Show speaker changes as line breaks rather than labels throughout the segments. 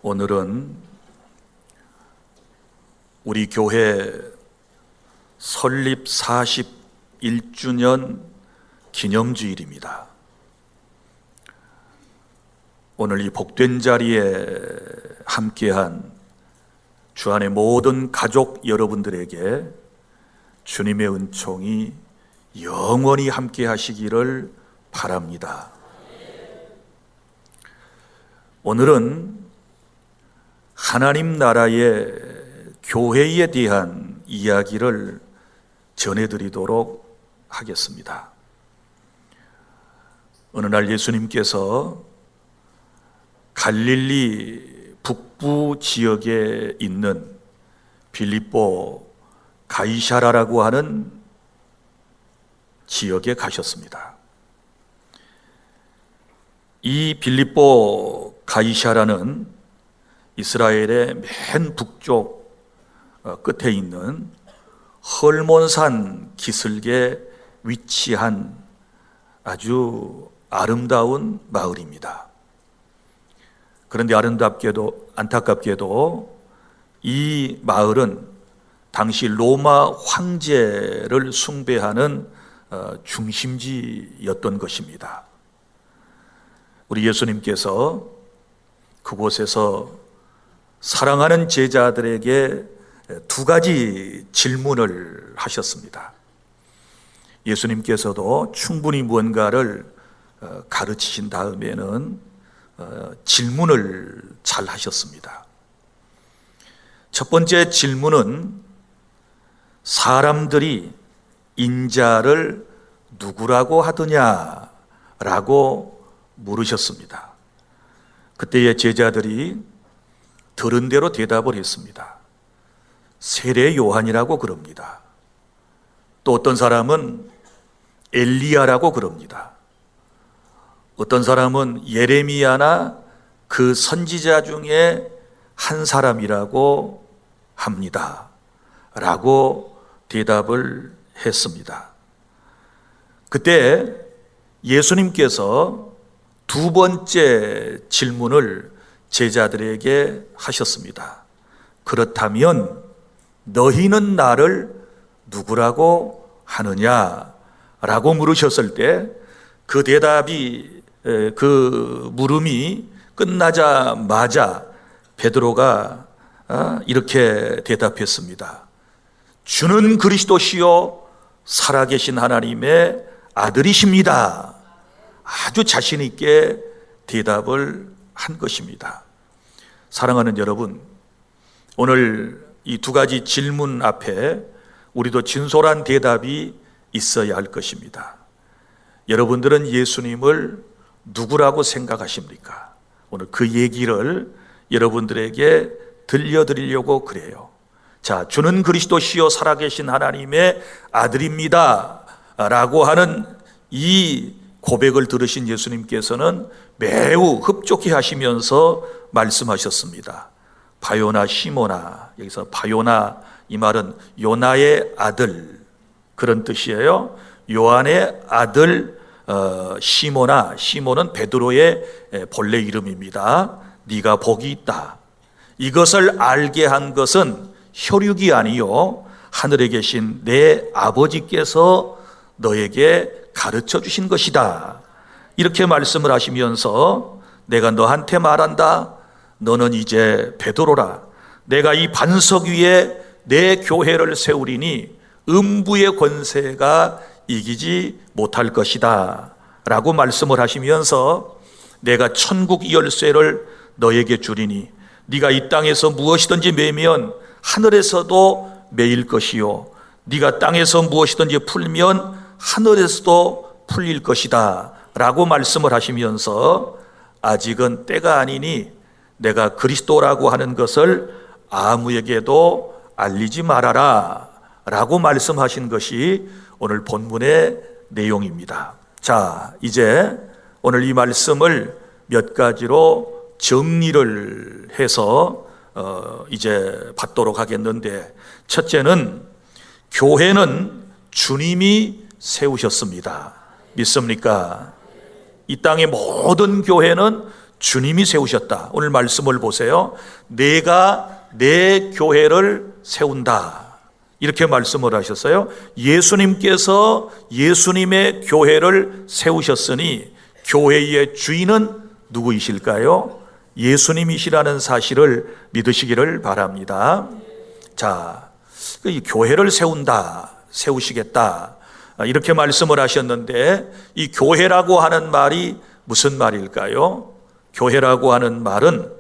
오늘은 우리 교회 설립 41주년 기념주일입니다. 오늘 이 복된 자리에 함께한 주안의 모든 가족 여러분들에게 주님의 은총이 영원히 함께 하시기를 바랍니다. 오늘은 하나님 나라의 교회에 대한 이야기를 전해드리도록 하겠습니다. 어느 날 예수님께서 갈릴리 북부 지역에 있는 빌립보 가이사라라고 하는 지역에 가셨습니다. 이 빌립보 가이사라는 이스라엘의 맨 북쪽 끝에 있는 헐몬산 기슭에 위치한 아주 아름다운 마을입니다. 그런데 안타깝게도 이 마을은 당시 로마 황제를 숭배하는 중심지였던 것입니다. 우리 예수님께서 그곳에서 사랑하는 제자들에게 두 가지 질문을 하셨습니다. 예수님께서도 충분히 무언가를 가르치신 다음에는 질문을 잘 하셨습니다. 첫 번째 질문은 사람들이 인자를 누구라고 하더냐라고 물으셨습니다. 그때의 제자들이 들은 대로 대답을 했습니다. 세례 요한이라고 그럽니다. 또 어떤 사람은 엘리야라고 그럽니다. 어떤 사람은 예레미야나 그 선지자 중에 한 사람이라고 합니다. 라고 대답을 했습니다. 그때 예수님께서 두 번째 질문을 제자들에게 하셨습니다. 그렇다면 너희는 나를 누구라고 하느냐? 라고 물으셨을 때 그 대답이 그 물음이 끝나자마자 베드로가 이렇게 대답했습니다. 주는 그리스도시요 살아계신 하나님의 아들이십니다. 아주 자신 있게 대답을 한 것입니다. 사랑하는 여러분, 오늘 이 두 가지 질문 앞에 우리도 진솔한 대답이 있어야 할 것입니다. 여러분들은 예수님을 누구라고 생각하십니까? 오늘 그 얘기를 여러분들에게 들려드리려고 그래요. 자, 주는 그리스도시요 살아계신 하나님의 아들입니다 라고 하는 이 고백을 들으신 예수님께서는 매우 흡족해 하시면서 말씀하셨습니다. 바요나 시모나, 여기서 바요나 이 말은 요나의 아들 그런 뜻이에요. 요한의 아들 시모나, 시모는 베드로의 본래 이름입니다. 네가 복이 있다. 이것을 알게 한 것은 혈육이 아니요 하늘에 계신 내 아버지께서 너에게 가르쳐 주신 것이다. 이렇게 말씀을 하시면서 내가 너한테 말한다. 너는 이제 베드로라. 내가 이 반석 위에 내 교회를 세우리니 음부의 권세가 이기지 못할 것이다 라고 말씀을 하시면서 내가 천국 열쇠를 너에게 주리니 네가 이 땅에서 무엇이든지 매면 하늘에서도 매일 것이요 네가 땅에서 무엇이든지 풀면 하늘에서도 풀릴 것이다 라고 말씀을 하시면서 아직은 때가 아니니 내가 그리스도라고 하는 것을 아무에게도 알리지 말아라 라고 말씀하신 것이 오늘 본문의 내용입니다. 자, 이제 오늘 이 말씀을 몇 가지로 정리를 해서 이제 받도록 하겠는데, 첫째는 교회는 주님이 세우셨습니다. 믿습니까? 이 땅의 모든 교회는 주님이 세우셨다. 오늘 말씀을 보세요. 내가 내 교회를 세운다. 이렇게 말씀을 하셨어요. 예수님께서 예수님의 교회를 세우셨으니 교회의 주인은 누구이실까요? 예수님이시라는 사실을 믿으시기를 바랍니다. 자, 이 교회를 세운다, 세우시겠다, 이렇게 말씀을 하셨는데, 이 교회라고 하는 말이 무슨 말일까요? 교회라고 하는 말은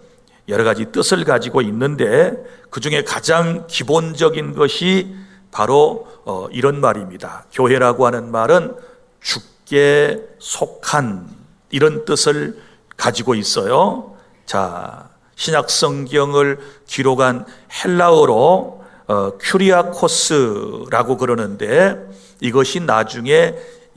여러 가지 뜻을 가지고 있는데 그 중에 가장 기본적인 것이 바로 이런 말입니다. 교회라고 하는 말은 주께 속한, 이런 뜻을 가지고 있어요. 자, 신약 성경을 기록한 헬라어로 큐리아코스라고 그러는데, 이것이 나중에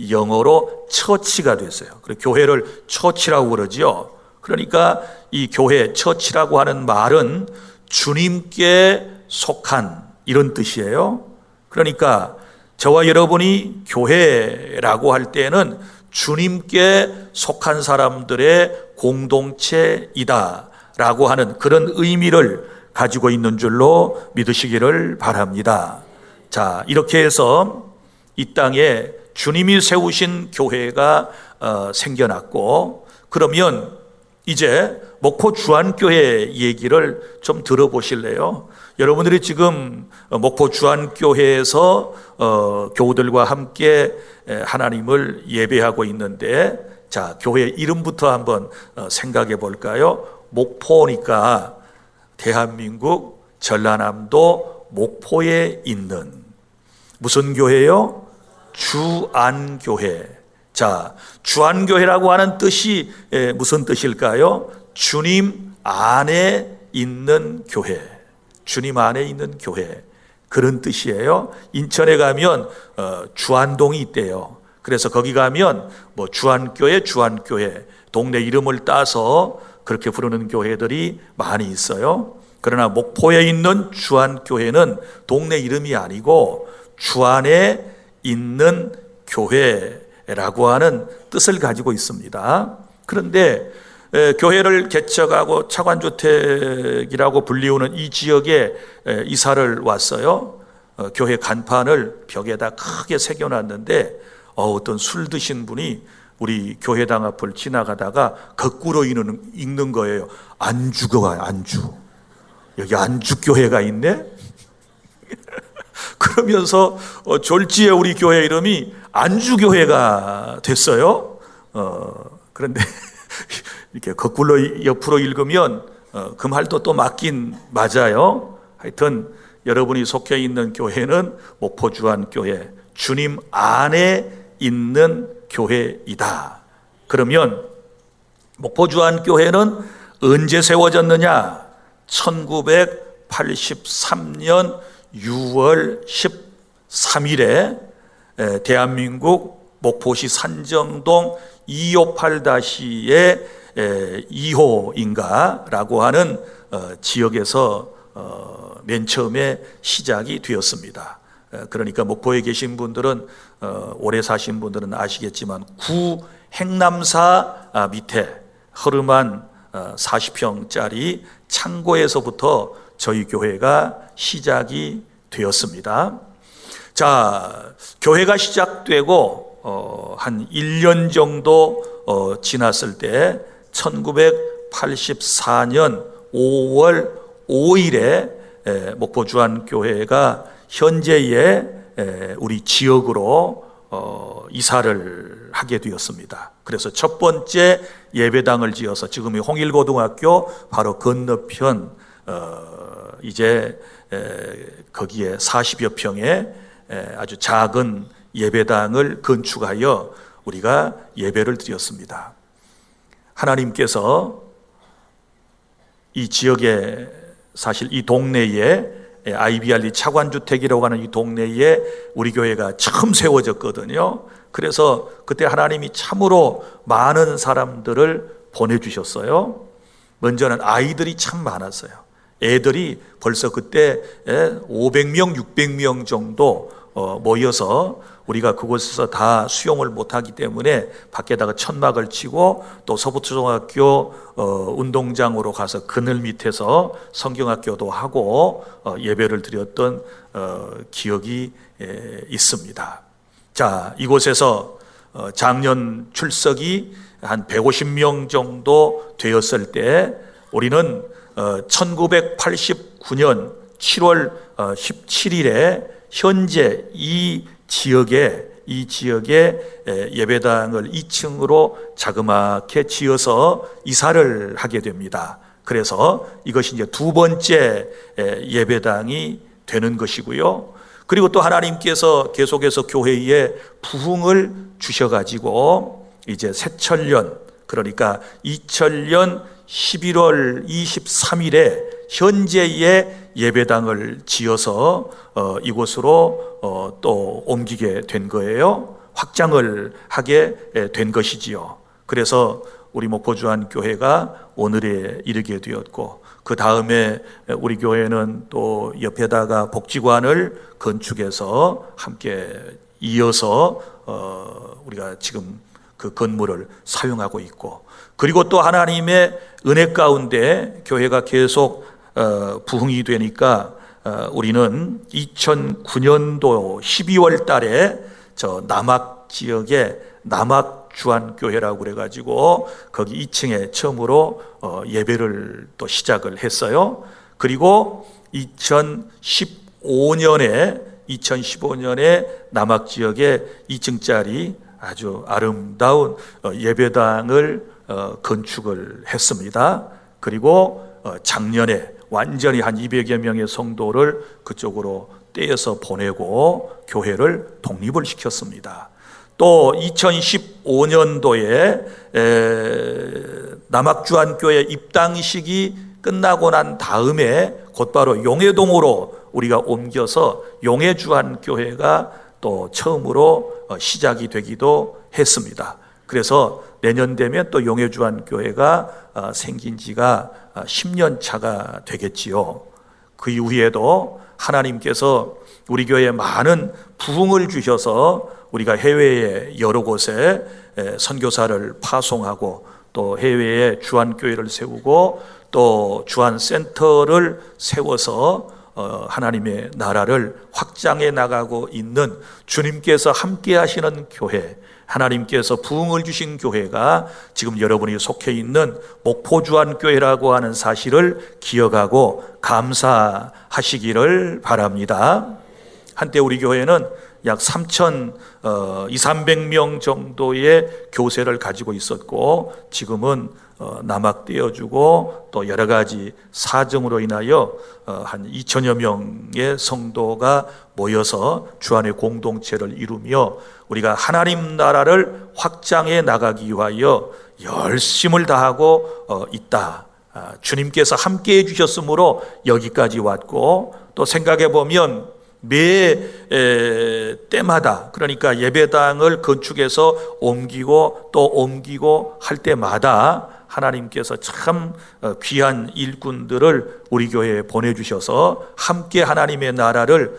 영어로 처치가 됐어요. 그래서 교회를 처치라고 그러죠. 그러니까 이 교회, 처치라고 하는 말은 주님께 속한, 이런 뜻이에요. 그러니까 저와 여러분이 교회라고 할 때는 주님께 속한 사람들의 공동체이다 라고 하는 그런 의미를 가지고 있는 줄로 믿으시기를 바랍니다. 자, 이렇게 해서 이 땅에 주님이 세우신 교회가 생겨났고, 그러면 이제 목포 주안교회 얘기를 좀 들어보실래요? 여러분들이 지금 목포 주안교회에서 교우들과 함께 하나님을 예배하고 있는데, 자, 교회 이름부터 한번 생각해 볼까요? 목포니까 대한민국 전라남도 목포에 있는 무슨 교회요? 주안교회. 자, 주안교회라고 하는 뜻이 무슨 뜻일까요? 주님 안에 있는 교회. 주님 안에 있는 교회. 그런 뜻이에요. 인천에 가면 주안동이 있대요. 그래서 거기 가면 뭐 주안교회, 주안교회, 동네 이름을 따서 그렇게 부르는 교회들이 많이 있어요. 그러나 목포에 있는 주안교회는 동네 이름이 아니고 주 안에 있는 교회라고 하는 뜻을 가지고 있습니다. 그런데 교회를 개척하고 차관주택이라고 불리우는 이 지역에 이사를 왔어요. 교회 간판을 벽에다 크게 새겨놨는데 어떤 술 드신 분이 우리 교회당 앞을 지나가다가 거꾸로 읽는 거예요. 안주교가 안주. 여기 안주교회가 있네? 그러면서 졸지에 우리 교회 이름이 안주교회가 됐어요. 그런데 이렇게 거꾸로 옆으로 읽으면 그 말도 또 맞긴 맞아요. 하여튼 여러분이 속해 있는 교회는 목포주안교회, 주님 안에 있는 교회이다. 그러면 목포주안교회는 언제 세워졌느냐? 1983년 6월 13일에 대한민국 목포시 산정동 258-의 2호인가라고 하는 지역에서 맨 처음에 시작이 되었습니다. 그러니까 목포에 계신 분들은 오래 사신 분들은 아시겠지만 구 행남사 밑에 허름한 40평짜리 창고에서부터 저희 교회가 시작이 되었습니다. 자, 교회가 시작되고 한 1년 정도 지났을 때 1984년 5월 5일에 목포 주안교회가 현재의 우리 지역으로 이사를 하게 되었습니다. 그래서 첫 번째 예배당을 지어서 지금의 홍일고등학교 바로 건너편 이제 거기에 40여 평의 아주 작은 예배당을 건축하여 우리가 예배를 드렸습니다. 하나님께서 이 지역에, 사실 이 동네에 IBRD 차관주택이라고 하는 이 동네에 우리 교회가 처음 세워졌거든요. 그래서 그때 하나님이 참으로 많은 사람들을 보내주셨어요. 먼저는 아이들이 참 많았어요. 애들이 벌써 그때 500명, 600명 정도 모여서 우리가 그곳에서 다 수용을 못하기 때문에 밖에다가 천막을 치고 또 서부초등학교 운동장으로 가서 그늘 밑에서 성경학교도 하고 예배를 드렸던 기억이 있습니다. 자, 이곳에서 작년 출석이 한 150명 정도 되었을 때 우리는 1989년 7월 17일에 현재 이 지역에 예배당을 2층으로 자그맣게 지어서 이사를 하게 됩니다. 그래서 이것이 이제 두 번째 예배당이 되는 것이고요. 그리고 또 하나님께서 계속해서 교회에 부흥을 주셔가지고 이제 새철년, 그러니까 2000년 11월 23일에 현재의 예배당을 지어서 이곳으로 또 옮기게 된 거예요. 확장을 하게 된 것이지요. 그래서 우리 목포주안교회가 오늘에 이르게 되었고, 그 다음에 우리 교회는 또 옆에다가 복지관을 건축해서 함께 이어서 우리가 지금 그 건물을 사용하고 있고, 그리고 또 하나님의 은혜 가운데 교회가 계속 부흥이 되니까 우리는 2009년도 12월 달에 저 남악 지역에 남악주안교회라고 그래가지고 거기 2층에 처음으로 예배를 또 시작을 했어요. 그리고 2015년에 남악 지역에 2층짜리 아주 아름다운 예배당을 건축을 했습니다. 그리고 작년에 완전히 한 200여 명의 성도를 그쪽으로 떼어서 보내고 교회를 독립을 시켰습니다. 또 2015년도에 남악주안교회 입당식이 끝나고 난 다음에 곧바로 용해동으로 우리가 옮겨서 용해주안교회가 또 처음으로 시작이 되기도 했습니다. 그래서 내년 되면 또 용해주안교회가 생긴 지가 10년 차가 되겠지요. 그 이후에도 하나님께서 우리 교회에 많은 부흥을 주셔서 우리가 해외에 여러 곳에 선교사를 파송하고 또 해외에 주안교회를 세우고 또 주안센터를 세워서 하나님의 나라를 확장해 나가고 있는 주님께서 함께 하시는 교회, 하나님께서 부흥을 주신 교회가 지금 여러분이 속해 있는 목포주안교회라고 하는 사실을 기억하고 감사하시기를 바랍니다. 한때 우리 교회는 약 300명 정도의 교세를 가지고 있었고, 지금은 남악 떼어주고 또 여러 가지 사정으로 인하여 한 2천여 명의 성도가 모여서 주안의 공동체를 이루며 우리가 하나님 나라를 확장해 나가기 위하여 열심을 다하고 있다. 주님께서 함께 해주셨으므로 여기까지 왔고, 또 생각해 보면 매 때마다, 그러니까 예배당을 건축해서 옮기고 또 옮기고 할 때마다 하나님께서 참 귀한 일꾼들을 우리 교회에 보내주셔서 함께 하나님의 나라를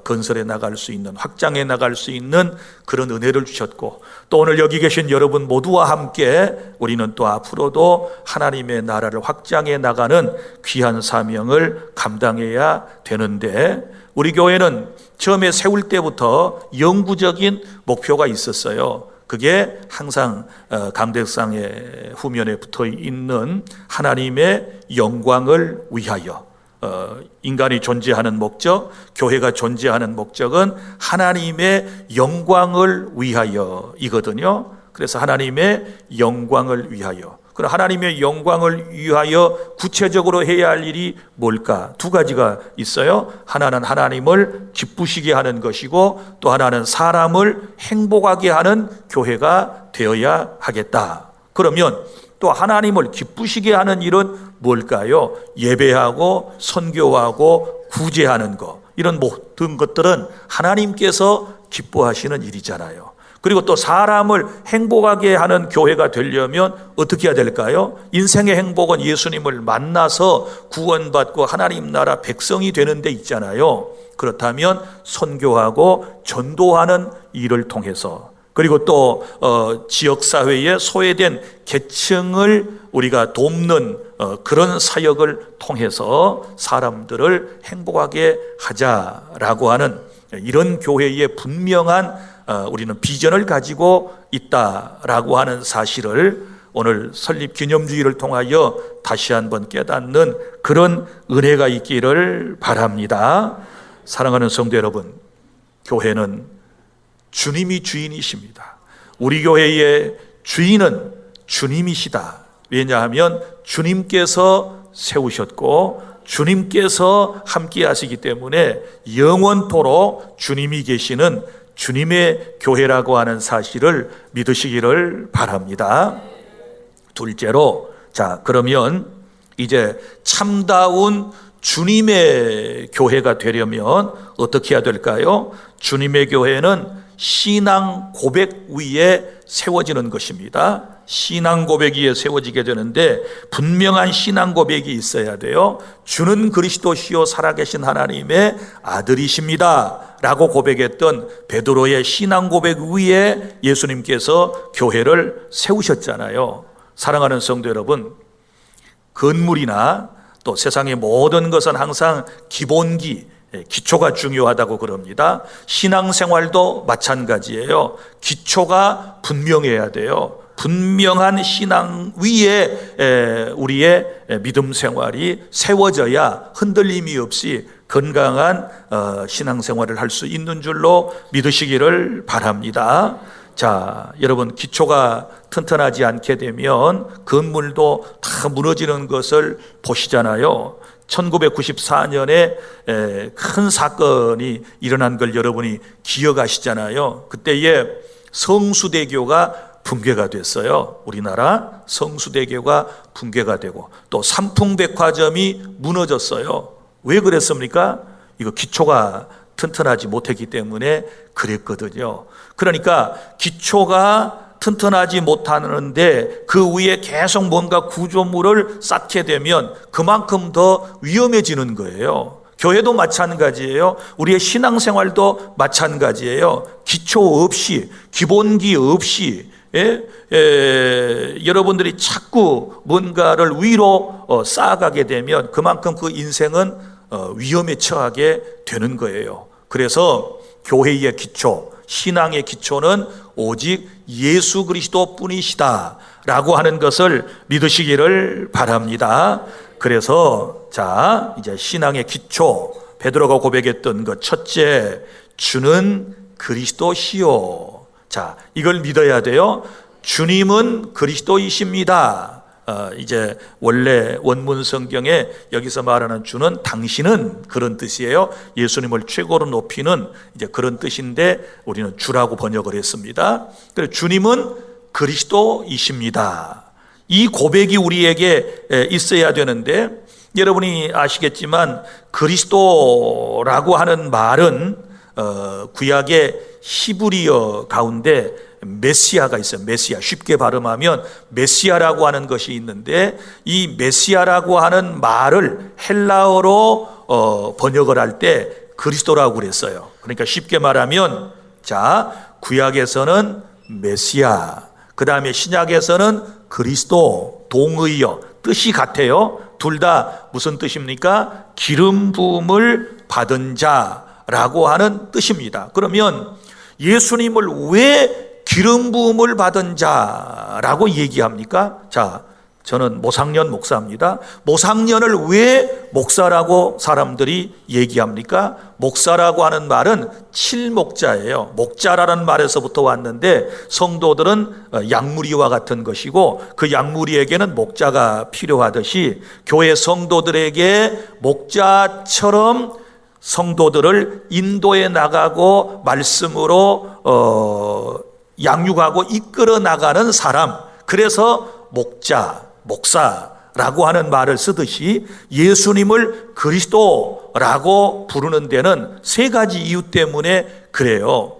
건설해 나갈 수 있는, 확장해 나갈 수 있는 그런 은혜를 주셨고, 또 오늘 여기 계신 여러분 모두와 함께 우리는 또 앞으로도 하나님의 나라를 확장해 나가는 귀한 사명을 감당해야 되는데, 우리 교회는 처음에 세울 때부터 영구적인 목표가 있었어요. 그게 항상 강대상의 후면에 붙어 있는 하나님의 영광을 위하여, 인간이 존재하는 목적, 교회가 존재하는 목적은 하나님의 영광을 위하여이거든요. 그래서 하나님의 영광을 위하여, 그럼 하나님의 영광을 위하여 구체적으로 해야 할 일이 뭘까? 두 가지가 있어요. 하나는 하나님을 기쁘시게 하는 것이고, 또 하나는 사람을 행복하게 하는 교회가 되어야 하겠다. 그러면 또 하나님을 기쁘시게 하는 일은 뭘까요? 예배하고 선교하고 구제하는 것, 이런 모든 것들은 하나님께서 기뻐하시는 일이잖아요. 그리고 또 사람을 행복하게 하는 교회가 되려면 어떻게 해야 될까요? 인생의 행복은 예수님을 만나서 구원받고 하나님 나라 백성이 되는 데 있잖아요. 그렇다면 선교하고 전도하는 일을 통해서, 그리고 또 지역사회에 소외된 계층을 우리가 돕는 그런 사역을 통해서 사람들을 행복하게 하자라고 하는 이런 교회의 분명한 우리는 비전을 가지고 있다라고 하는 사실을 오늘 설립 기념주의를 통하여 다시 한번 깨닫는 그런 은혜가 있기를 바랍니다. 사랑하는 성도 여러분, 교회는 주님이 주인이십니다. 우리 교회의 주인은 주님이시다. 왜냐하면 주님께서 세우셨고 주님께서 함께 하시기 때문에 영원토록 주님이 계시는 주님의 교회라고 하는 사실을 믿으시기를 바랍니다. 둘째로, 자, 그러면 이제 참다운 주님의 교회가 되려면 어떻게 해야 될까요? 주님의 교회는 신앙 고백 위에 세워지는 것입니다. 신앙 고백 위에 세워지게 되는데 분명한 신앙 고백이 있어야 돼요. 주는 그리스도시요 살아계신 하나님의 아들이십니다 라고 고백했던 베드로의 신앙 고백 위에 예수님께서 교회를 세우셨잖아요. 사랑하는 성도 여러분, 건물이나 또 세상의 모든 것은 항상 기본기, 기초가 중요하다고 그럽니다. 신앙생활도 마찬가지예요. 기초가 분명해야 돼요. 분명한 신앙 위에 우리의 믿음 생활이 세워져야 흔들림이 없이 건강한 신앙생활을 할 수 있는 줄로 믿으시기를 바랍니다. 자, 여러분, 기초가 튼튼하지 않게 되면 건물도 다 무너지는 것을 보시잖아요. 1994년에 큰 사건이 일어난 걸 여러분이 기억하시잖아요. 그때에 성수대교가 붕괴가 됐어요. 우리나라 성수대교가 붕괴가 되고 또 삼풍백화점이 무너졌어요. 왜 그랬습니까? 이거 기초가 튼튼하지 못했기 때문에 그랬거든요. 그러니까 기초가 튼튼하지 못하는데 그 위에 계속 뭔가 구조물을 쌓게 되면 그만큼 더 위험해지는 거예요. 교회도 마찬가지예요. 우리의 신앙생활도 마찬가지예요. 기초 없이, 기본기 없이 여러분들이 자꾸 뭔가를 위로 쌓아가게 되면 그만큼 그 인생은 위험에 처하게 되는 거예요. 그래서 교회의 기초, 신앙의 기초는 오직 예수 그리스도 뿐이시다 라고 하는 것을 믿으시기를 바랍니다. 그래서 자, 이제 신앙의 기초, 베드로가 고백했던 것 첫째, 주는 그리스도시요. 자, 이걸 믿어야 돼요. 주님은 그리스도이십니다. 이제 원래 원문 성경에 여기서 말하는 주는 당신은 그런 뜻이에요. 예수님을 최고로 높이는 이제 그런 뜻인데 우리는 주라고 번역을 했습니다. 그래서 주님은 그리스도이십니다. 이 고백이 우리에게 있어야 되는데 여러분이 아시겠지만 그리스도라고 하는 말은 구약의 히브리어 가운데 메시아가 있어요. 메시아, 쉽게 발음하면 메시아라고 하는 것이 있는데 이 메시아라고 하는 말을 헬라어로 번역을 할 때 그리스도라고 그랬어요. 그러니까 쉽게 말하면 자, 구약에서는 메시아, 그 다음에 신약에서는 그리스도, 동의어, 뜻이 같아요. 둘 다 무슨 뜻입니까? 기름 부음을 받은 자라고 하는 뜻입니다. 그러면 예수님을 왜 기름 부음을 받은 자라고 얘기합니까? 자, 저는 모상년 목사입니다. 모상년을 왜 목사라고 사람들이 얘기합니까? 목사라고 하는 말은 칠목자예요. 목자라는 말에서부터 왔는데 성도들은 양무리와 같은 것이고 그 양무리에게는 목자가 필요하듯이 교회 성도들에게 목자처럼 성도들을 인도해 나가고 말씀으로 양육하고 이끌어 나가는 사람, 그래서 목자, 목사라고 하는 말을 쓰듯이 예수님을 그리스도라고 부르는 데는 세 가지 이유 때문에 그래요.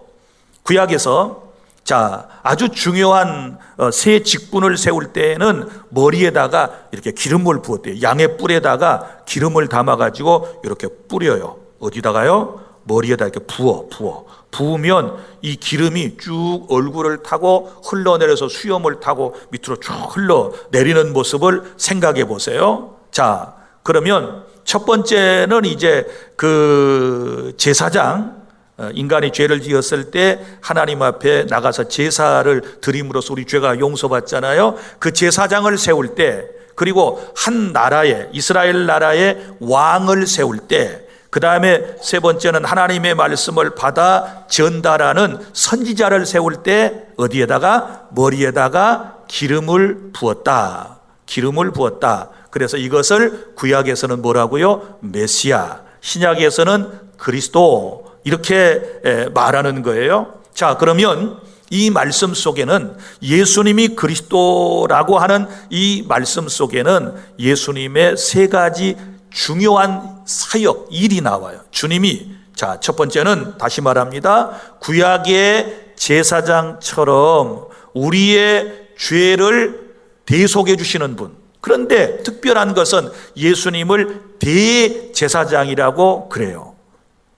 구약에서 자, 아주 중요한 새 직분을 세울 때에는 머리에다가 이렇게 기름을 부었대요. 양의 뿔에다가 기름을 담아가지고 이렇게 뿌려요. 어디다가요? 머리에다 이렇게 부으면 이 기름이 쭉 얼굴을 타고 흘러내려서 수염을 타고 밑으로 쭉 흘러내리는 모습을 생각해 보세요. 자, 그러면 첫 번째는 이제 그 제사장, 인간이 죄를 지었을 때 하나님 앞에 나가서 제사를 드림으로써 우리 죄가 용서받잖아요. 그 제사장을 세울 때, 그리고 한 나라에, 이스라엘 나라의 왕을 세울 때, 그 다음에 세 번째는 하나님의 말씀을 받아 전달하는 선지자를 세울 때 어디에다가? 머리에다가 기름을 부었다. 기름을 부었다. 그래서 이것을 구약에서는 뭐라고요? 메시아, 신약에서는 그리스도, 이렇게 말하는 거예요. 자, 그러면 이 말씀 속에는 예수님이 그리스도라고 하는 이 말씀 속에는 예수님의 세 가지 중요한 사역, 일이 나와요. 주님이, 자, 첫 번째는 다시 말합니다. 구약의 제사장처럼 우리의 죄를 대속해 주시는 분. 그런데 특별한 것은 예수님을 대제사장이라고 그래요.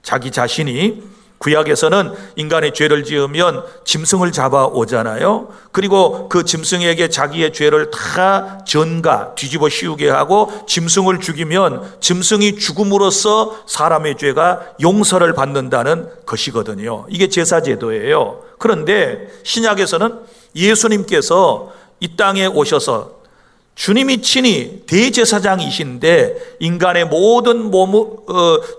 자기 자신이 구약에서는 인간의 죄를 지으면 짐승을 잡아오잖아요. 그리고 그 짐승에게 자기의 죄를 다 전가, 뒤집어 씌우게 하고 짐승을 죽이면 짐승이 죽음으로써 사람의 죄가 용서를 받는다는 것이거든요. 이게 제사제도예요. 그런데 신약에서는 예수님께서 이 땅에 오셔서 주님이 친히 대제사장이신데 인간의 모든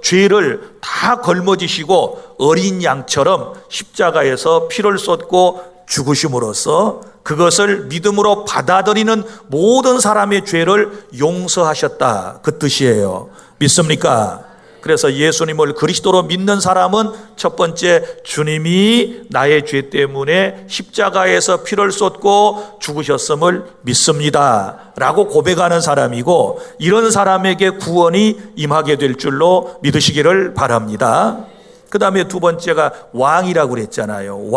죄를 다 걸머지시고 어린 양처럼 십자가에서 피를 쏟고 죽으심으로써 그것을 믿음으로 받아들이는 모든 사람의 죄를 용서하셨다, 그 뜻이에요. 믿습니까? 그래서 예수님을 그리스도로 믿는 사람은 첫 번째, 주님이 나의 죄 때문에 십자가에서 피를 쏟고 죽으셨음을 믿습니다 라고 고백하는 사람이고, 이런 사람에게 구원이 임하게 될 줄로 믿으시기를 바랍니다. 그 다음에 두 번째가 왕이라고 그랬잖아요.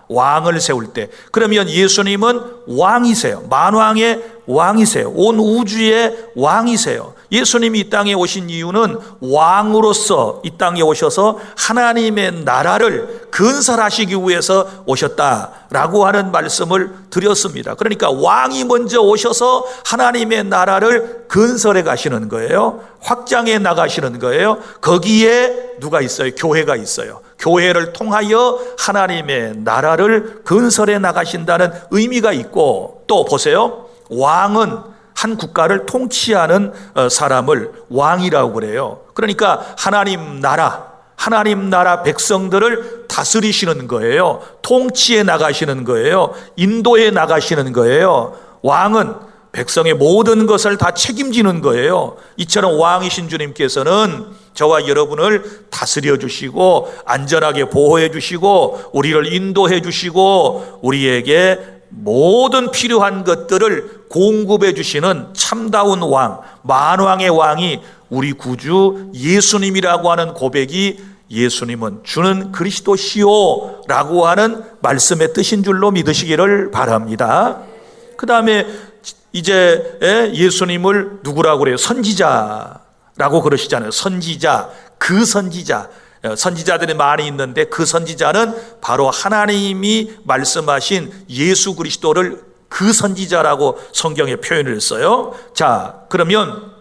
왕을 세울 때, 그러면 예수님은 왕이세요. 만왕의 왕이세요. 온 우주의 왕이세요. 예수님이 이 땅에 오신 이유는 왕으로서 이 땅에 오셔서 하나님의 나라를 건설하시기 위해서 오셨다라고 하는 말씀을 드렸습니다. 그러니까 왕이 먼저 오셔서 하나님의 나라를 건설해 가시는 거예요. 확장해 나가시는 거예요. 거기에 누가 있어요? 교회가 있어요. 교회를 통하여 하나님의 나라를 건설해 나가신다는 의미가 있고, 또 보세요. 왕은 한 국가를 통치하는 사람을 왕이라고 그래요. 그러니까 하나님 나라 백성들을 다스리시는 거예요. 통치해 나가시는 거예요. 인도해 나가시는 거예요. 왕은 백성의 모든 것을 다 책임지는 거예요. 이처럼 왕이신 주님께서는 저와 여러분을 다스려 주시고 안전하게 보호해 주시고 우리를 인도해 주시고 우리에게 모든 필요한 것들을 공급해 주시는 참다운 왕, 만왕의 왕이 우리 구주 예수님이라고 하는 고백이, 예수님은 주는 그리스도시오 라고 하는 말씀의 뜻인 줄로 믿으시기를 바랍니다. 그 다음에 이제 예수님을 누구라고 그래요? 선지자라고 그러시잖아요. 선지자, 그 선지자. 선지자들이 많이 있는데 그 선지자는 바로 하나님이 말씀하신 예수 그리스도를 그 선지자라고 성경에 표현을 했어요. 자, 그러면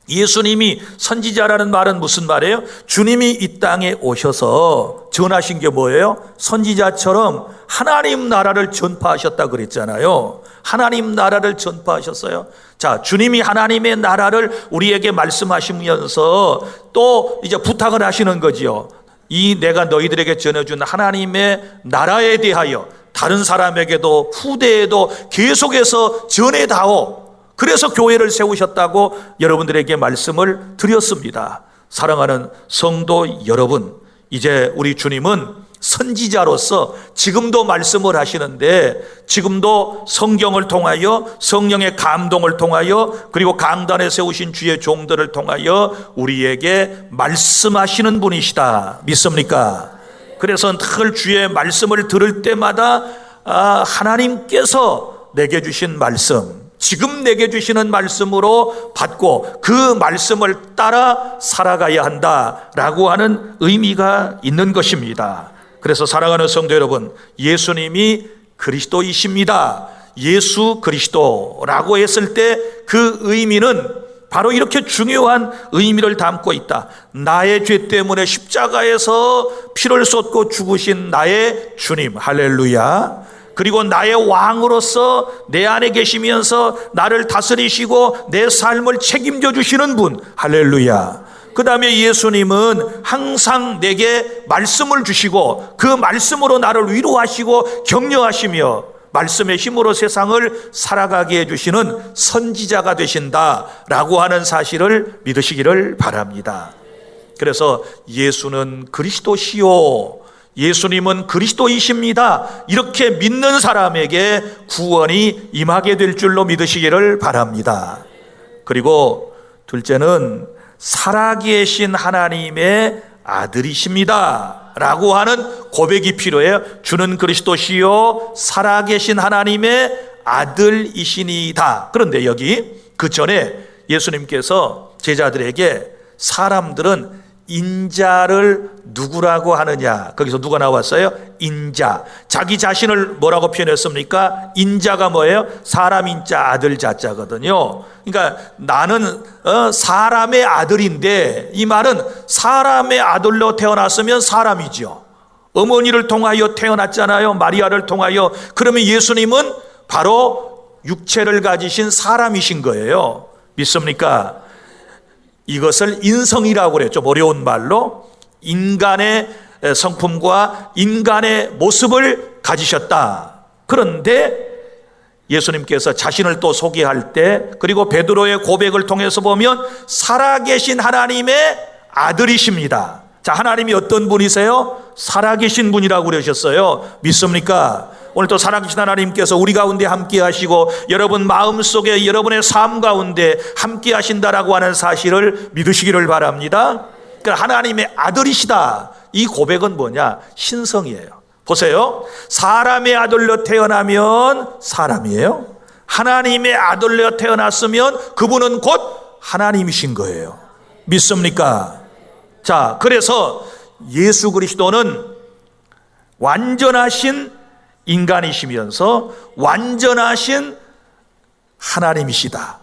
예수님이 선지자라는 말은 무슨 말이에요? 주님이 이 땅에 오셔서 전하신 게 뭐예요? 선지자처럼 하나님 나라를 전파하셨다 그랬잖아요. 하나님 나라를 전파하셨어요. 자, 주님이 하나님의 나라를 우리에게 말씀하시면서 또 이제 부탁을 하시는 거지요. 이 내가 너희들에게 전해준 하나님의 나라에 대하여 다른 사람에게도 후대에도 계속해서 전해다오. 그래서 교회를 세우셨다고 여러분들에게 말씀을 드렸습니다. 사랑하는 성도 여러분, 이제 우리 주님은 선지자로서 지금도 말씀을 하시는데, 지금도 성경을 통하여 성령의 감동을 통하여 그리고 강단에 세우신 주의 종들을 통하여 우리에게 말씀하시는 분이시다. 믿습니까? 그래서 늘 주의 말씀을 들을 때마다 하나님께서 내게 주신 말씀, 지금 내게 주시는 말씀으로 받고 그 말씀을 따라 살아가야 한다라고 하는 의미가 있는 것입니다. 그래서 사랑하는 성도 여러분, 예수님이 그리스도이십니다. 예수 그리스도라고 했을 때 그 의미는 바로 이렇게 중요한 의미를 담고 있다. 나의 죄 때문에 십자가에서 피를 쏟고 죽으신 나의 주님, 할렐루야. 그리고 나의 왕으로서 내 안에 계시면서 나를 다스리시고 내 삶을 책임져 주시는 분, 할렐루야. 그 다음에 예수님은 항상 내게 말씀을 주시고 그 말씀으로 나를 위로하시고 격려하시며 말씀의 힘으로 세상을 살아가게 해주시는 선지자가 되신다라고 하는 사실을 믿으시기를 바랍니다. 그래서 예수는 그리스도시요, 예수님은 그리스도이십니다, 이렇게 믿는 사람에게 구원이 임하게 될 줄로 믿으시기를 바랍니다. 그리고 둘째는 살아계신 하나님의 아들이십니다 라고 하는 고백이 필요해요. 주는 그리스도시요 살아계신 하나님의 아들이시니이다. 그런데 여기 그 전에 예수님께서 제자들에게 사람들은 인자를 누구라고 하느냐, 거기서 누가 나왔어요? 인자. 자기 자신을 뭐라고 표현했습니까? 인자가 뭐예요? 사람 인자 아들 자자거든요. 그러니까 나는 사람의 아들인데, 이 말은 사람의 아들로 태어났으면 사람이죠. 어머니를 통하여 태어났잖아요, 마리아를 통하여. 그러면 예수님은 바로 육체를 가지신 사람이신 거예요. 믿습니까? 이것을 인성이라고 그래요. 좀 어려운 말로 인간의 성품과 인간의 모습을 가지셨다. 그런데 예수님께서 자신을 또 소개할 때, 그리고 베드로의 고백을 통해서 보면 살아계신 하나님의 아들이십니다. 자, 하나님이 어떤 분이세요? 살아계신 분이라고 그러셨어요. 믿습니까? 오늘 또 살아계신 하나님께서 우리 가운데 함께 하시고 여러분 마음속에, 여러분의 삶 가운데 함께 하신다라고 하는 사실을 믿으시기를 바랍니다. 그러니까 하나님의 아들이시다, 이 고백은 뭐냐? 신성이에요. 보세요, 사람의 아들로 태어나면 사람이에요. 하나님의 아들로 태어났으면 그분은 곧 하나님이신 거예요. 믿습니까? 자, 그래서 예수 그리스도는 완전하신 인간이시면서 완전하신 하나님이시다.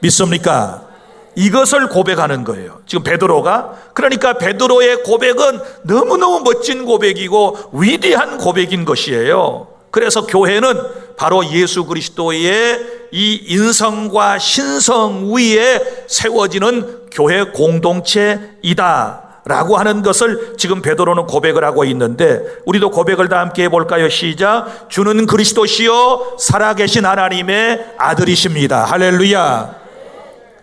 믿습니까? 이것을 고백하는 거예요. 지금 베드로가. 그러니까 베드로의 고백은 너무너무 멋진 고백이고 위대한 고백인 것이에요. 그래서 교회는 바로 예수 그리스도의 이 인성과 신성 위에 세워지는 교회 공동체이다 라고 하는 것을 지금 베드로는 고백을 하고 있는데, 우리도 고백을 다 함께 해볼까요? 시작. 주는 그리스도시요 살아계신 하나님의 아들이십니다. 할렐루야.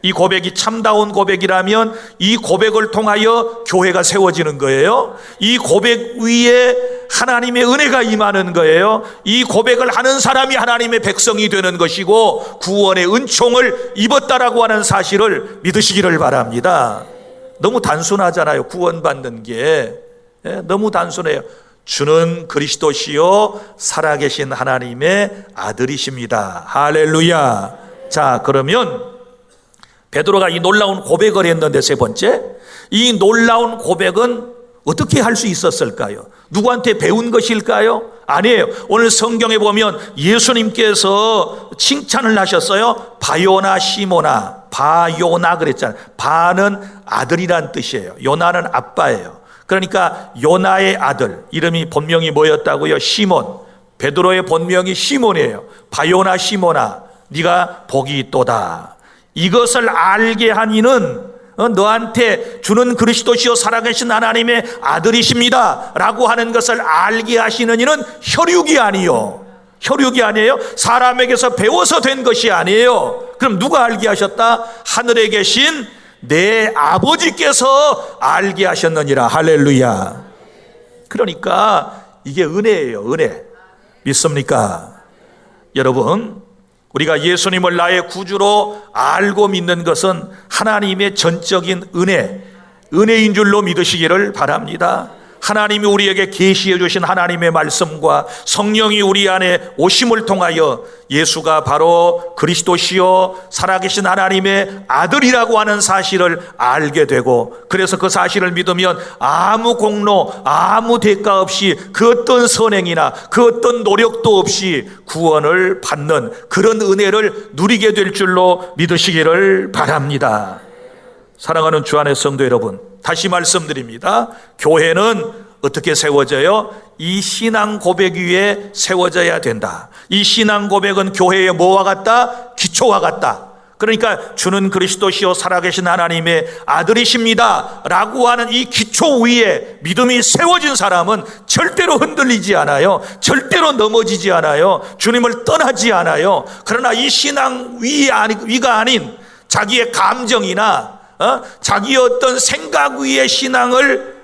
이 고백이 참다운 고백이라면 이 고백을 통하여 교회가 세워지는 거예요. 이 고백 위에 하나님의 은혜가 임하는 거예요. 이 고백을 하는 사람이 하나님의 백성이 되는 것이고 구원의 은총을 입었다라고 하는 사실을 믿으시기를 바랍니다. 너무 단순하잖아요. 구원받는 게 너무 단순해요. 주는 그리스도시요 살아계신 하나님의 아들이십니다. 할렐루야. 자, 그러면 베드로가 이 놀라운 고백을 했는데, 세 번째, 이 놀라운 고백은 어떻게 할 수 있었을까요? 누구한테 배운 것일까요? 아니에요. 오늘 성경에 보면 예수님께서 칭찬을 하셨어요. 바요나 시모나, 바요나 그랬잖아요. 바는 아들이란 뜻이에요. 요나는 아빠예요. 그러니까 요나의 아들, 이름이 본명이 뭐였다고요? 시몬. 베드로의 본명이 시몬이에요. 바요나 시모나, 네가 복이 있도다. 이것을 알게 한 이는 너한테 주는 그리스도시요 살아계신 하나님의 아들이십니다 라고 하는 것을 알게 하시는 이는 혈육이 아니요, 혈육이 아니에요. 사람에게서 배워서 된 것이 아니에요. 그럼 누가 알게 하셨다? 하늘에 계신 내 아버지께서 알게 하셨느니라. 할렐루야. 그러니까 이게 은혜예요. 은혜. 믿습니까? 여러분, 우리가 예수님을 나의 구주로 알고 믿는 것은 하나님의 전적인 은혜인 줄로 믿으시기를 바랍니다. 하나님이 우리에게 계시해 주신 하나님의 말씀과 성령이 우리 안에 오심을 통하여 예수가 바로 그리스도시요 살아계신 하나님의 아들이라고 하는 사실을 알게 되고, 그래서 그 사실을 믿으면 아무 공로, 아무 대가 없이 그 어떤 선행이나 그 어떤 노력도 없이 구원을 받는 그런 은혜를 누리게 될 줄로 믿으시기를 바랍니다. 사랑하는 주 안의 성도 여러분, 다시 말씀드립니다. 교회는 어떻게 세워져요? 이 신앙 고백 위에 세워져야 된다. 이 신앙 고백은 교회의 뭐와 같다? 기초와 같다. 그러니까 주는 그리스도시요 살아계신 하나님의 아들이십니다 라고 하는 이 기초 위에 믿음이 세워진 사람은 절대로 흔들리지 않아요. 절대로 넘어지지 않아요. 주님을 떠나지 않아요. 그러나 이 신앙 위가 아닌 자기의 감정이나 자기의 어떤 생각 위에 신앙을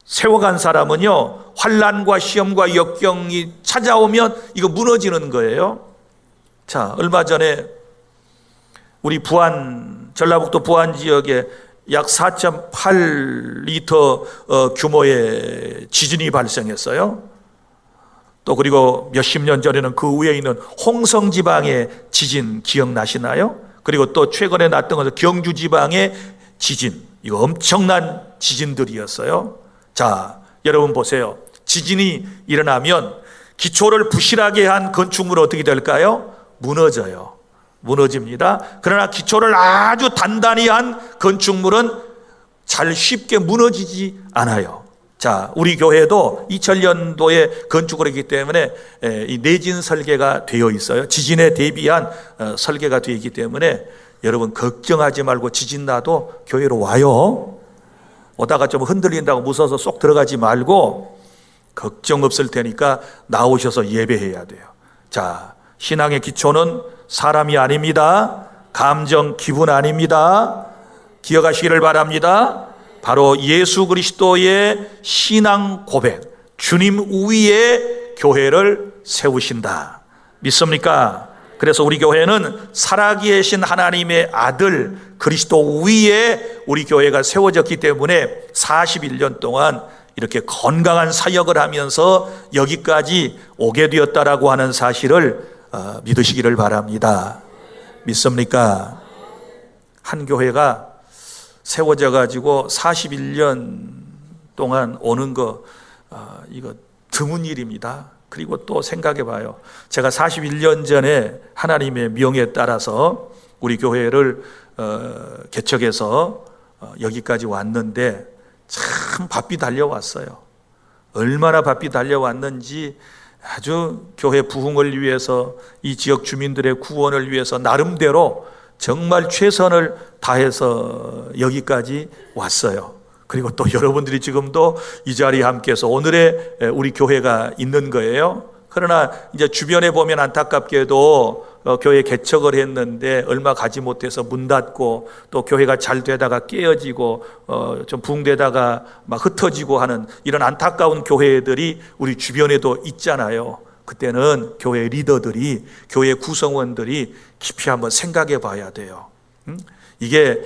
세워간 사람은요, 환난과 시험과 역경이 찾아오면 이거 무너지는 거예요. 자, 얼마 전에 우리 전라북도 부안 지역에 약 4.8리터 규모의 지진이 발생했어요. 또 그리고 몇십 년 전에는 그 위에 있는 홍성 지방의 지진 기억나시나요? 그리고 또 최근에 났던 것은 경주 지방의 지진, 이거 엄청난 지진들이었어요. 자, 여러분 보세요. 지진이 일어나면 기초를 부실하게 한 건축물은 어떻게 될까요? 무너집니다. 그러나 기초를 아주 단단히 한 건축물은 잘 쉽게 무너지지 않아요. 자, 우리 교회도 2000년도에 건축을 했기 때문에 이 내진 설계가 되어 있어요. 지진에 대비한 설계가 되어 있기 때문에 여러분 걱정하지 말고 지진 나도 교회로 와요. 오다가 좀 흔들린다고 무서워서 쏙 들어가지 말고 걱정 없을 테니까 나오셔서 예배해야 돼요. 자, 신앙의 기초는 사람이 아닙니다. 감정, 기분 아닙니다. 기억하시기를 바랍니다. 바로 예수 그리스도의 신앙 고백, 주님 위에 교회를 세우신다. 믿습니까? 그래서 우리 교회는 살아계신 하나님의 아들 그리스도 위에 우리 교회가 세워졌기 때문에 41년 동안 이렇게 건강한 사역을 하면서 여기까지 오게 되었다라고 하는 사실을 믿으시기를 바랍니다. 믿습니까? 한 교회가 세워져 가지고 41년 동안 오는 거 이거 드문 일입니다. 그리고 또 생각해 봐요. 제가 41년 전에 하나님의 명에 따라서 우리 교회를 개척해서 여기까지 왔는데 참 바삐 달려왔어요. 얼마나 바삐 달려왔는지 아주 교회 부흥을 위해서, 이 지역 주민들의 구원을 위해서 나름대로 정말 최선을 다해서 여기까지 왔어요. 그리고 또 여러분들이 지금도 이 자리에 함께해서 오늘의 우리 교회가 있는 거예요. 그러나 이제 주변에 보면 안타깝게도 교회 개척을 했는데 얼마 가지 못해서 문 닫고, 또 교회가 잘 되다가 깨어지고 좀 부흥되다가 막 흩어지고 하는 이런 안타까운 교회들이 우리 주변에도 있잖아요. 그때는 교회 리더들이, 교회 구성원들이 깊이 한번 생각해 봐야 돼요. 이게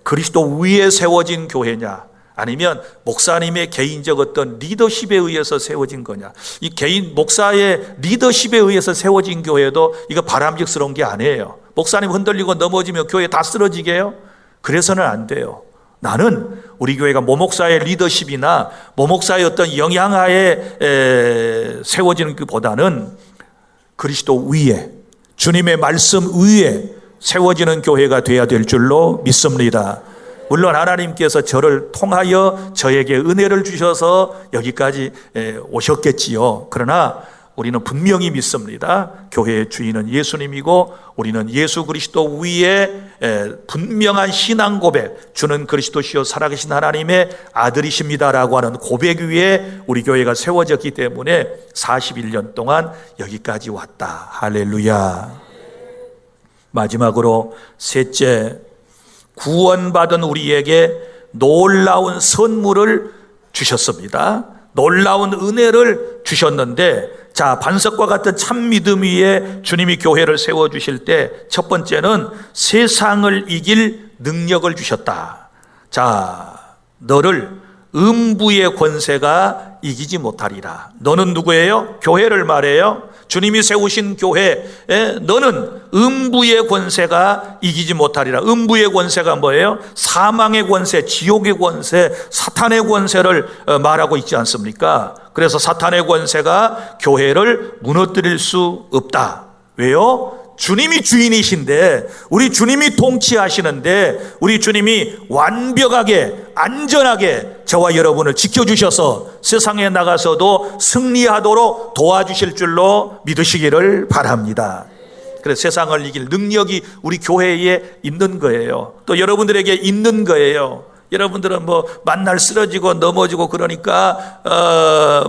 그리스도 위에 세워진 교회냐, 아니면 목사님의 개인적 어떤 리더십에 의해서 세워진 거냐. 이 개인 목사의 리더십에 의해서 세워진 교회도 이거 바람직스러운 게 아니에요. 목사님 흔들리고 넘어지면 교회 다 쓰러지게요? 그래서는 안 돼요. 나는 우리 교회가 모목사의 리더십이나 모목사의 어떤 영향하에 세워지는 것보다는 그리스도 위에, 주님의 말씀 위에 세워지는 교회가 되어야 될 줄로 믿습니다. 물론 하나님께서 저를 통하여 저에게 은혜를 주셔서 여기까지 오셨겠지요. 그러나 우리는 분명히 믿습니다. 교회의 주인은 예수님이고 우리는 예수 그리스도 위에 분명한 신앙 고백, 주는 그리스도시요 살아계신 하나님의 아들이십니다라고 하는 고백 위에 우리 교회가 세워졌기 때문에 41년 동안 여기까지 왔다. 할렐루야. 마지막으로 셋째, 구원받은 우리에게 놀라운 선물을 주셨습니다. 놀라운 은혜를 주셨는데, 자, 반석과 같은 참 믿음 위에 주님이 교회를 세워주실 때 첫 번째는 세상을 이길 능력을 주셨다. 자, 너를 음부의 권세가 이기지 못하리라. 너는 누구예요? 교회를 말해요. 주님이 세우신 교회, 너는 음부의 권세가 이기지 못하리라. 음부의 권세가 뭐예요? 사망의 권세, 지옥의 권세, 사탄의 권세를 말하고 있지 않습니까? 그래서 사탄의 권세가 교회를 무너뜨릴 수 없다. 왜요? 주님이 주인이신데, 우리 주님이 통치하시는데, 우리 주님이 완벽하게 안전하게 저와 여러분을 지켜주셔서 세상에 나가서도 승리하도록 도와주실 줄로 믿으시기를 바랍니다. 그래서 세상을 이길 능력이 우리 교회에 있는 거예요. 또 여러분들에게 있는 거예요. 여러분들은 뭐 만날 쓰러지고 넘어지고 그러니까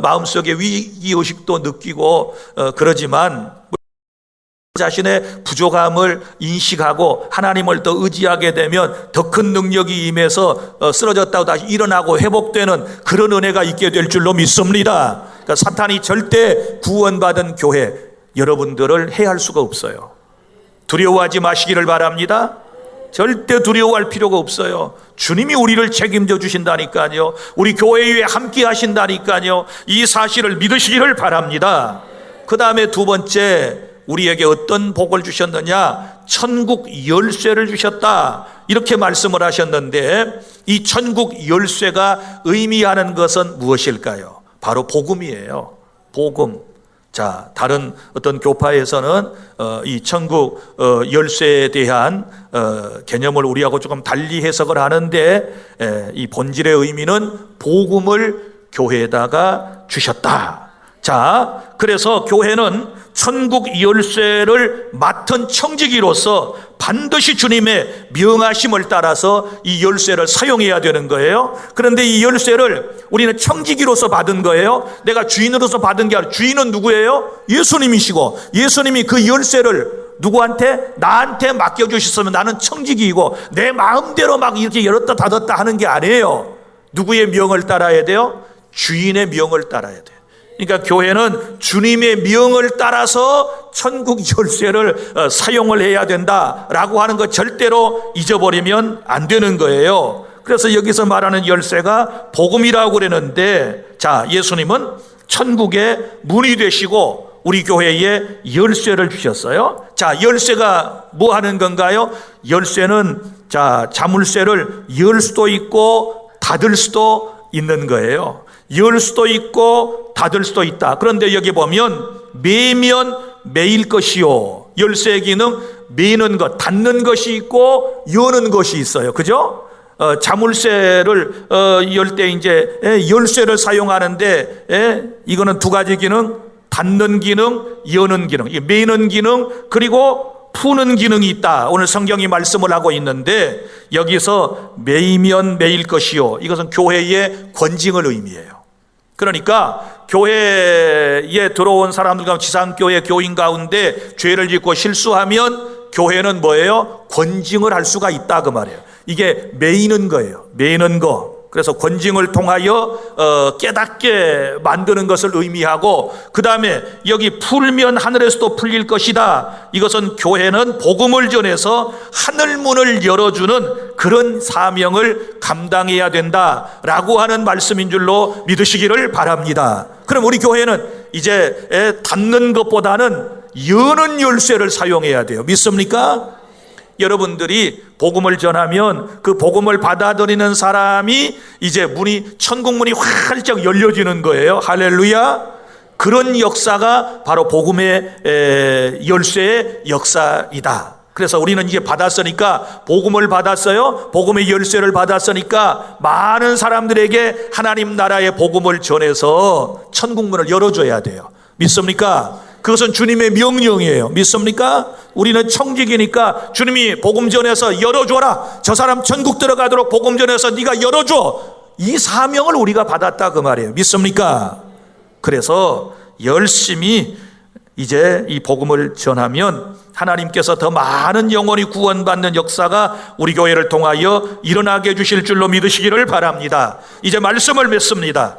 마음속에 위기의식도 느끼고 그러지만 자신의 부족함을 인식하고 하나님을 더 의지하게 되면 더 큰 능력이 임해서 쓰러졌다고 다시 일어나고 회복되는 그런 은혜가 있게 될 줄로 믿습니다. 그러니까 사탄이 절대 구원받은 교회 여러분들을 해할 수가 없어요. 두려워하지 마시기를 바랍니다. 절대 두려워할 필요가 없어요. 주님이 우리를 책임져 주신다니까요. 우리 교회에 함께 하신다니까요. 이 사실을 믿으시기를 바랍니다. 그 다음에 두 번째, 우리에게 어떤 복을 주셨느냐? 천국 열쇠를 주셨다. 이렇게 말씀을 하셨는데, 이 천국 열쇠가 의미하는 것은 무엇일까요? 바로 복음이에요. 복음. 자, 다른 어떤 교파에서는 이 천국 열쇠에 대한 개념을 우리하고 조금 달리 해석을 하는데, 이 본질의 의미는 복음을 교회에다가 주셨다. 자, 그래서 교회는 천국 열쇠를 맡은 청지기로서 반드시 주님의 명하심을 따라서 이 열쇠를 사용해야 되는 거예요. 그런데 이 열쇠를 우리는 청지기로서 받은 거예요. 내가 주인으로서 받은 게 아니라, 주인은 누구예요? 예수님이시고, 예수님이 그 열쇠를 누구한테? 나한테 맡겨주셨으면 나는 청지기이고 내 마음대로 막 이렇게 열었다 닫았다 하는 게 아니에요. 누구의 명을 따라야 돼요? 주인의 명을 따라야 돼요. 그러니까 교회는 주님의 명을 따라서 천국 열쇠를 사용을 해야 된다라고 하는 것 절대로 잊어버리면 안 되는 거예요. 그래서 여기서 말하는 열쇠가 복음이라고 그러는데, 자, 예수님은 천국의 문이 되시고 우리 교회에 열쇠를 주셨어요. 자, 열쇠가 뭐 하는 건가요? 열쇠는 자, 자물쇠를 열 수도 있고 닫을 수도 있는 거예요. 열 수도 있고 닫을 수도 있다. 그런데 여기 보면 매면 매일 것이요. 열쇠의 기능, 매는 것, 닫는 것이 있고 여는 것이 있어요. 그죠? 자물쇠를 열 때 이제 열쇠를 사용하는데, 이거는 두 가지 기능, 닫는 기능, 여는 기능, 매는 기능, 그리고 푸는 기능이 있다. 오늘 성경이 말씀을 하고 있는데, 여기서 매이면 매일 것이요, 이것은 교회의 권징을 의미해요. 그러니까 교회에 들어온 사람들 가운데, 지상교회 교인 가운데 죄를 짓고 실수하면 교회는 뭐예요? 권징을 할 수가 있다, 그 말이에요. 이게 매이는 거예요. 매이는 거. 그래서 권징을 통하여 깨닫게 만드는 것을 의미하고, 그 다음에 여기 풀면 하늘에서도 풀릴 것이다. 이것은 교회는 복음을 전해서 하늘문을 열어주는 그런 사명을 감당해야 된다라고 하는 말씀인 줄로 믿으시기를 바랍니다. 그럼 우리 교회는 이제 닫는 것보다는 여는 열쇠를 사용해야 돼요. 믿습니까? 여러분들이 복음을 전하면 그 복음을 받아들이는 사람이 이제 문이, 천국 문이 활짝 열려지는 거예요. 할렐루야. 그런 역사가 바로 복음의 열쇠의 역사이다. 그래서 우리는 이제 받았으니까, 복음을 받았어요. 복음의 열쇠를 받았으니까 많은 사람들에게 하나님 나라의 복음을 전해서 천국 문을 열어줘야 돼요. 믿습니까? 그것은 주님의 명령이에요. 믿습니까? 우리는 청직이니까 주님이 복음 전해서 열어줘라. 저 사람 천국 들어가도록 복음 전해서 네가 열어줘. 이 사명을 우리가 받았다, 그 말이에요. 믿습니까? 그래서 열심히 이제 이 복음을 전하면 하나님께서 더 많은 영혼이 구원받는 역사가 우리 교회를 통하여 일어나게 해주실 줄로 믿으시기를 바랍니다. 이제 말씀을 맺습니다.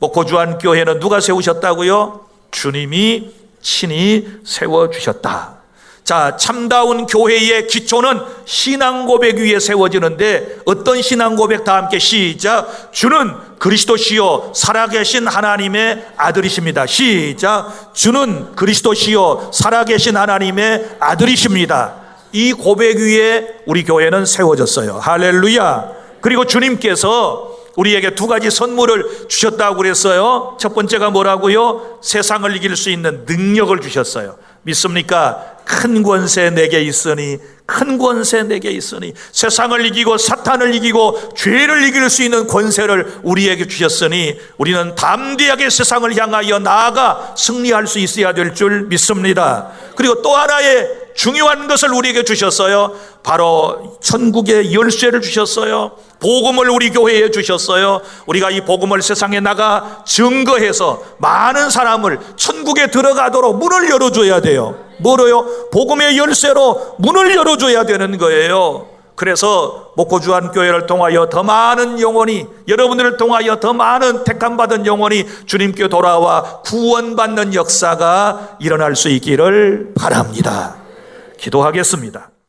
고주한 교회는 누가 세우셨다고요? 주님이 친히 세워주셨다. 자, 참다운 교회의 기초는 신앙 고백 위에 세워지는데 어떤 신앙 고백? 다 함께 시작. 주는 그리스도시요 살아계신 하나님의 아들이십니다. 시작. 주는 그리스도시요 살아계신 하나님의 아들이십니다. 이 고백 위에 우리 교회는 세워졌어요. 할렐루야. 그리고 주님께서 우리에게 두 가지 선물을 주셨다고 그랬어요. 첫 번째가 뭐라고요? 세상을 이길 수 있는 능력을 주셨어요. 믿습니까? 큰 권세 내게 있으니, 큰 권세 내게 있으니, 세상을 이기고 사탄을 이기고 죄를 이길 수 있는 권세를 우리에게 주셨으니 우리는 담대하게 세상을 향하여 나아가 승리할 수 있어야 될 줄 믿습니다. 그리고 또 하나의 중요한 것을 우리에게 주셨어요. 바로 천국의 열쇠를 주셨어요. 복음을 우리 교회에 주셨어요. 우리가 이 복음을 세상에 나가 증거해서 많은 사람을 천국에 들어가도록 문을 열어줘야 돼요. 뭐로요? 복음의 열쇠로 문을 열어줘야 되는 거예요. 그래서 목고주한교회를 통하여 더 많은 영혼이, 여러분들을 통하여 더 많은 택함받은 영혼이 주님께 돌아와 구원받는 역사가 일어날 수 있기를 바랍니다. 기도하겠습니다.